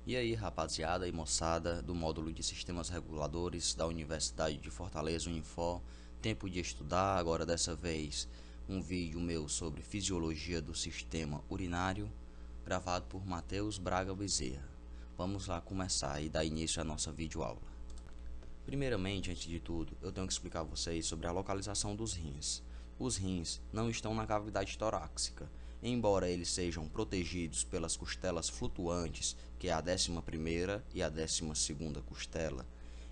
E aí, rapaziada e moçada do módulo de Sistemas Reguladores da Universidade de Fortaleza, Unifor, tempo de estudar, agora dessa vez um vídeo meu sobre Fisiologia do Sistema Urinário, gravado por Matheus Braga Bezerra. Vamos lá começar e dar início à nossa videoaula. Primeiramente, antes de tudo, eu tenho que explicar a vocês sobre a localização dos rins. Os rins não estão na cavidade torácica, embora eles sejam protegidos pelas costelas flutuantes, que é a 11ª e a 12ª costela.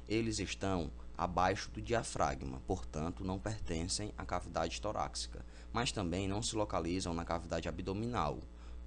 Eles estão abaixo do diafragma, portanto não pertencem à cavidade torácica, mas também não se localizam na cavidade abdominal,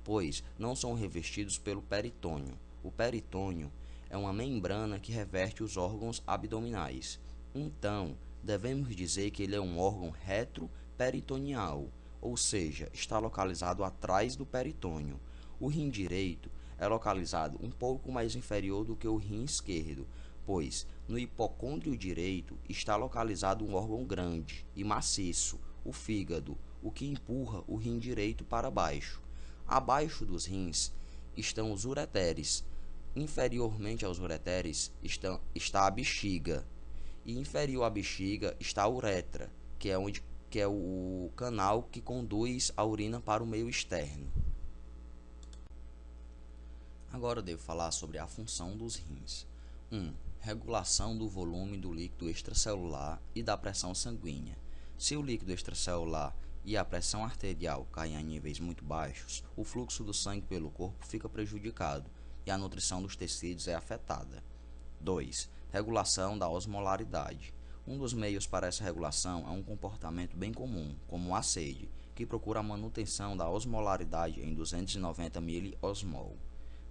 pois não são revestidos pelo peritônio. O peritônio é uma membrana que reveste os órgãos abdominais. Então, devemos dizer que ele é um órgão retroperitoneal, ou seja, está localizado atrás do peritônio. O rim direito é localizado um pouco mais inferior do que o rim esquerdo, pois no hipocôndrio direito está localizado um órgão grande e maciço, o fígado, o que empurra o rim direito para baixo. Abaixo dos rins estão os ureteres. Inferiormente aos ureteres está a bexiga, e inferior à bexiga está a uretra, que é o canal que conduz a urina para o meio externo. Agora eu devo falar sobre a função dos rins. 1. Regulação do volume do líquido extracelular e da pressão sanguínea. Se o líquido extracelular e a pressão arterial caem a níveis muito baixos, o fluxo do sangue pelo corpo fica prejudicado e a nutrição dos tecidos é afetada. 2. Regulação da osmolaridade. Um dos meios para essa regulação é um comportamento bem comum, como a sede, que procura a manutenção da osmolaridade em 290 miliosmol.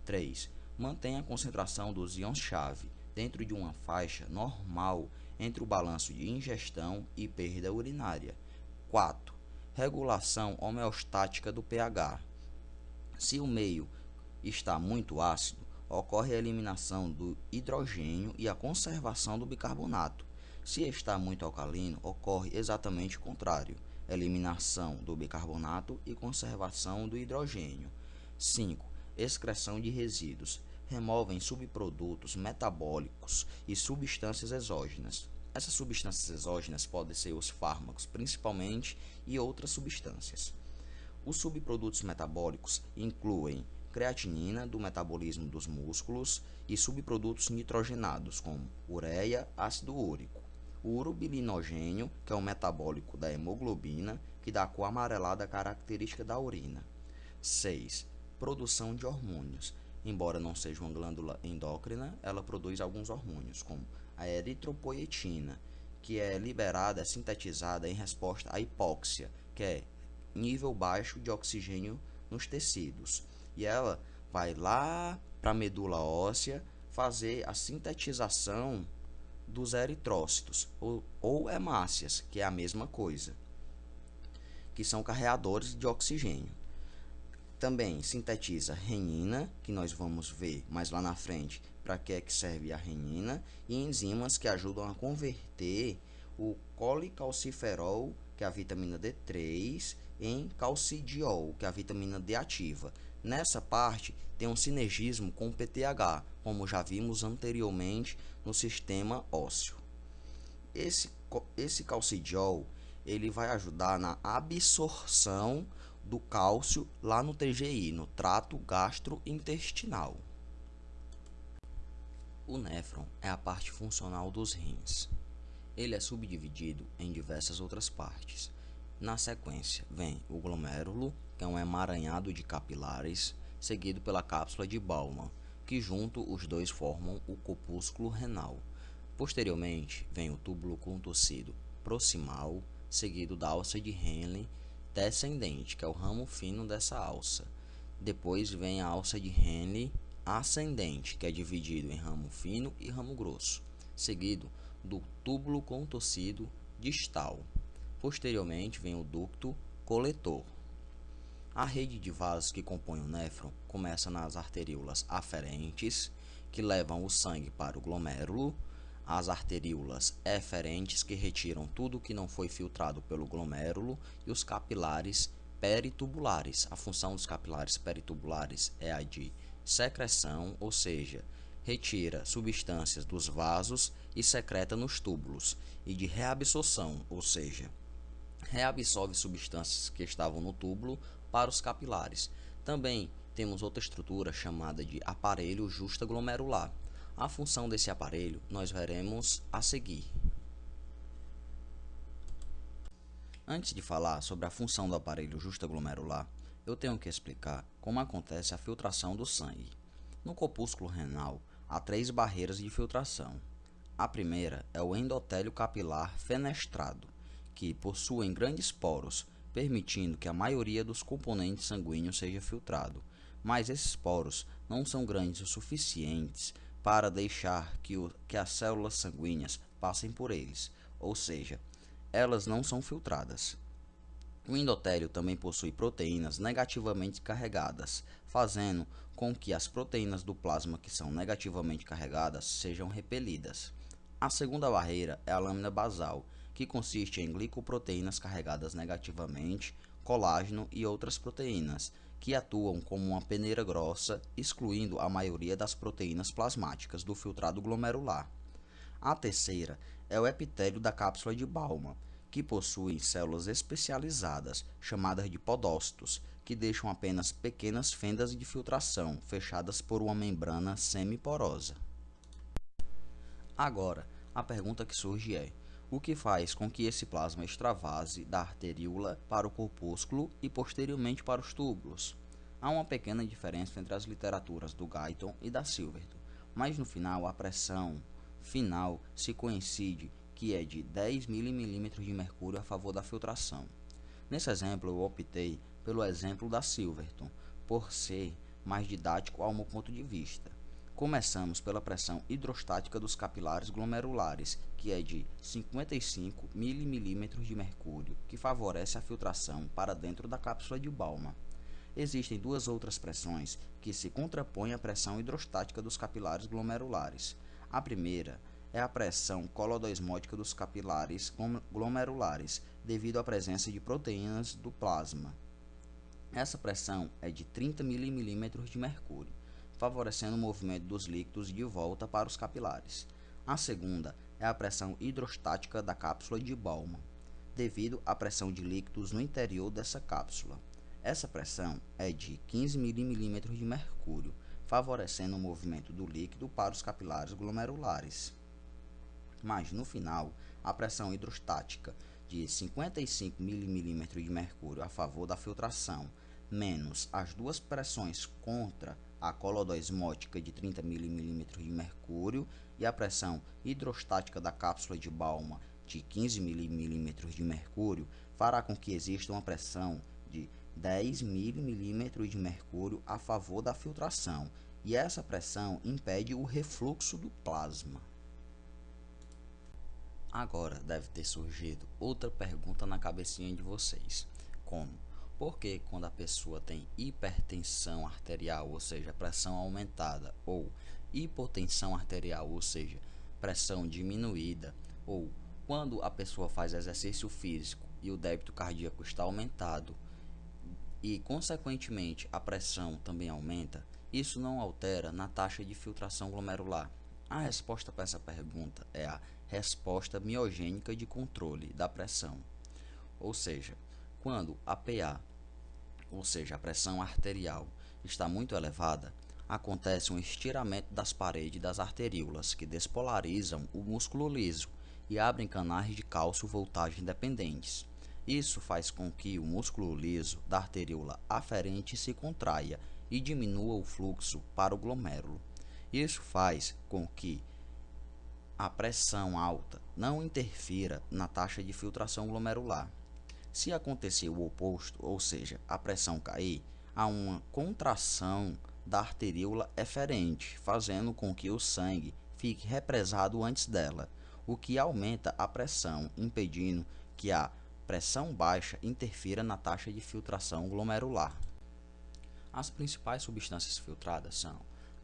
3. Mantém a concentração dos íons-chave dentro de uma faixa normal entre o balanço de ingestão e perda urinária. 4. Regulação homeostática do pH. Se o meio está muito ácido, ocorre a eliminação do hidrogênio e a conservação do bicarbonato. Se está muito alcalino, ocorre exatamente o contrário, eliminação do bicarbonato e conservação do hidrogênio. 5. Excreção de resíduos. Removem subprodutos metabólicos e substâncias exógenas. Essas substâncias exógenas podem ser os fármacos, principalmente, e outras substâncias. Os subprodutos metabólicos incluem creatinina, do metabolismo dos músculos, e subprodutos nitrogenados, como ureia, ácido úrico. O urobilinogênio, que é o metabólico da hemoglobina, que dá a cor amarelada característica da urina. 6. Produção de hormônios. Embora não seja uma glândula endócrina, ela produz alguns hormônios, como a eritropoetina, que é liberada, sintetizada em resposta à hipóxia, que é nível baixo de oxigênio nos tecidos. E ela vai lá para a medula óssea fazer a sintetização dos eritrócitos, ou hemácias, que é a mesma coisa, que são carreadores de oxigênio. Também sintetiza renina, que nós vamos ver mais lá na frente para que é que serve a renina, e enzimas que ajudam a converter o colicalciferol, que é a vitamina D3, em calcidiol, que é a vitamina D ativa. Nessa parte tem um sinergismo com o PTH, como já vimos anteriormente no sistema ósseo. Esse calcidiol ele vai ajudar na absorção do cálcio lá no TGI, no trato gastrointestinal. O néfron é a parte funcional dos rins. Ele é subdividido em diversas outras partes. Na sequência, vem o glomérulo, que é um emaranhado de capilares, seguido pela cápsula de Bowman, que junto os dois formam o corpúsculo renal. Posteriormente, vem o túbulo contorcido proximal, seguido da alça de Henle descendente, que é o ramo fino dessa alça. Depois vem a alça de Henle ascendente, que é dividido em ramo fino e ramo grosso, seguido do túbulo contorcido distal. Posteriormente vem o ducto coletor. A rede de vasos que compõe o néfron começa nas arteríolas aferentes, que levam o sangue para o glomérulo, as arteríolas eferentes, que retiram tudo que não foi filtrado pelo glomérulo, e os capilares peritubulares. A função dos capilares peritubulares é a de secreção, ou seja, retira substâncias dos vasos e secreta nos túbulos, e de reabsorção, ou seja, reabsorve substâncias que estavam no túbulo para os capilares. Também temos outra estrutura chamada de aparelho justaglomerular. A função desse aparelho nós veremos a seguir. Antes de falar sobre a função do aparelho justaglomerular, eu tenho que explicar como acontece a filtração do sangue. No corpúsculo renal, há 3 barreiras de filtração. A primeira é o endotélio capilar fenestrado, que possuem grandes poros, permitindo que a maioria dos componentes sanguíneos seja filtrado, mas esses poros não são grandes o suficientes para deixar que as células sanguíneas passem por eles, ou seja, elas não são filtradas. O endotélio também possui proteínas negativamente carregadas, fazendo com que as proteínas do plasma que são negativamente carregadas sejam repelidas. A segunda barreira é a lâmina basal, que consiste em glicoproteínas carregadas negativamente, colágeno e outras proteínas, que atuam como uma peneira grossa, excluindo a maioria das proteínas plasmáticas do filtrado glomerular. A terceira é o epitélio da cápsula de Bowman, que possui células especializadas, chamadas de podócitos, que deixam apenas pequenas fendas de filtração, fechadas por uma membrana semiporosa. Agora, a pergunta que surge é: o que faz com que esse plasma extravase da arteríola para o corpúsculo e posteriormente para os túbulos? Há uma pequena diferença entre as literaturas do Guyton e da Silverton, mas no final a pressão final se coincide, que é de 10 mm de mercúrio a favor da filtração. Nesse exemplo eu optei pelo exemplo da Silverton, por ser mais didático ao meu ponto de vista. Começamos pela pressão hidrostática dos capilares glomerulares, que é de 55 mm de mercúrio, que favorece a filtração para dentro da cápsula de Bowman. Existem 2 outras pressões que se contrapõem à pressão hidrostática dos capilares glomerulares. A primeira é a pressão colodosmótica dos capilares glomerulares, devido à presença de proteínas do plasma. Essa pressão é de 30 mm de mercúrio, favorecendo o movimento dos líquidos de volta para os capilares. A segunda é a pressão hidrostática da cápsula de Bowman, devido à pressão de líquidos no interior dessa cápsula. Essa pressão é de 15 mm de mercúrio, favorecendo o movimento do líquido para os capilares glomerulares. Mas no final, a pressão hidrostática de 55 mm de mercúrio a favor da filtração, menos as 2 pressões contra a colodosmótica de 30 mm de mercúrio e a pressão hidrostática da cápsula de Bowman de 15 mm de mercúrio, fará com que exista uma pressão de 10 mm de mercúrio a favor da filtração, e essa pressão impede o refluxo do plasma. Agora deve ter surgido outra pergunta na cabecinha de vocês, como: por que quando a pessoa tem hipertensão arterial, ou seja, pressão aumentada, ou hipotensão arterial, ou seja, pressão diminuída, ou quando a pessoa faz exercício físico e o débito cardíaco está aumentado e, consequentemente, a pressão também aumenta, isso não altera na taxa de filtração glomerular? A resposta para essa pergunta é a resposta miogênica de controle da pressão. Ou seja, quando a PA, ou seja, a pressão arterial, está muito elevada, acontece um estiramento das paredes das arteríolas que despolarizam o músculo liso e abrem canais de cálcio voltagem dependentes. Isso faz com que o músculo liso da arteríola aferente se contraia e diminua o fluxo para o glomérulo. Isso faz com que a pressão alta não interfira na taxa de filtração glomerular. Se acontecer o oposto, ou seja, a pressão cair, há uma contração da arteríola eferente, fazendo com que o sangue fique represado antes dela, o que aumenta a pressão, impedindo que a pressão baixa interfira na taxa de filtração glomerular. As principais substâncias filtradas são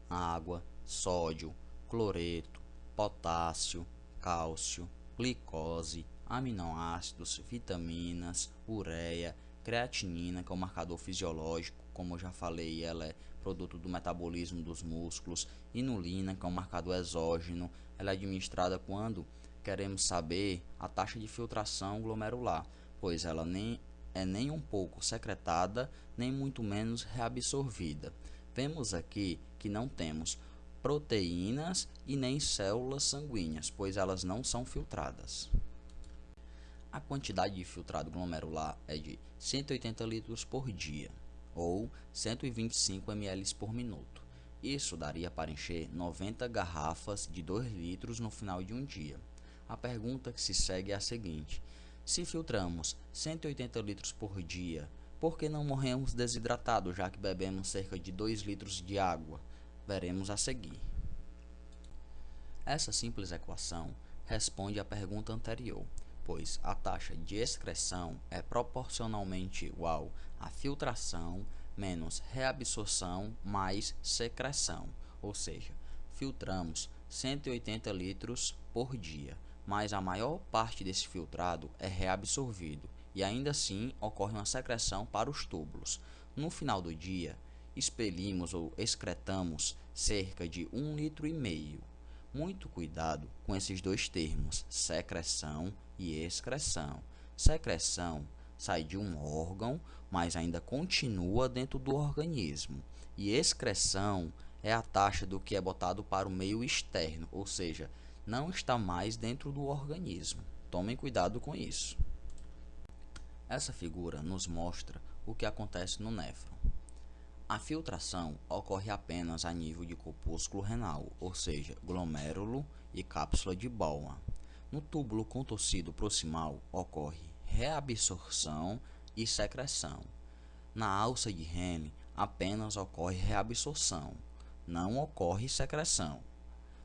água, sódio, cloreto, potássio, cálcio, glicose, aminoácidos, vitaminas, ureia, creatinina, que é um marcador fisiológico como eu já falei, ela é produto do metabolismo dos músculos. Inulina, que é um marcador exógeno, ela é administrada quando queremos saber a taxa de filtração glomerular, pois ela nem um pouco secretada, nem muito menos reabsorvida. Vemos aqui que não temos proteínas e nem células sanguíneas, pois elas não são filtradas. A quantidade de filtrado glomerular é de 180 litros por dia, ou 125 ml por minuto. Isso daria para encher 90 garrafas de 2 litros no final de um dia. A pergunta que se segue é a seguinte: se filtramos 180 litros por dia, por que não morremos desidratados, já que bebemos cerca de 2 litros de água? Veremos a seguir. Essa simples equação responde à pergunta anterior, pois a taxa de excreção é proporcionalmente igual à filtração menos reabsorção mais secreção, ou seja, filtramos 180 litros por dia, mas a maior parte desse filtrado é reabsorvido e ainda assim ocorre uma secreção para os túbulos. No final do dia, expelimos ou excretamos cerca de 1,5 litro. Muito cuidado com esses dois termos, secreção e excreção. Secreção sai de um órgão, mas ainda continua dentro do organismo. E excreção é a taxa do que é botado para o meio externo, ou seja, não está mais dentro do organismo. Tomem cuidado com isso. Essa figura nos mostra o que acontece no néfron. A filtração ocorre apenas a nível de corpúsculo renal, ou seja, glomérulo e cápsula de Bowman. No túbulo contorcido proximal ocorre reabsorção e secreção. Na alça de Henle apenas ocorre reabsorção, não ocorre secreção.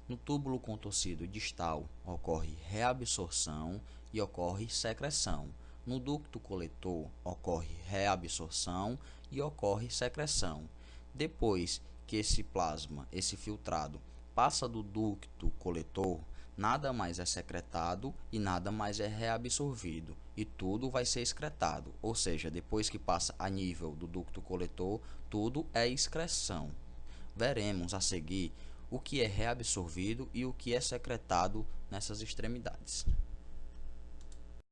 No túbulo contorcido distal ocorre reabsorção e ocorre secreção. No ducto coletor ocorre reabsorção e ocorre secreção. Depois que esse plasma, esse filtrado, passa do ducto coletor, nada mais é secretado e nada mais é reabsorvido, e tudo vai ser excretado, ou seja, depois que passa a nível do ducto coletor, tudo é excreção. Veremos a seguir o que é reabsorvido e o que é secretado nessas extremidades.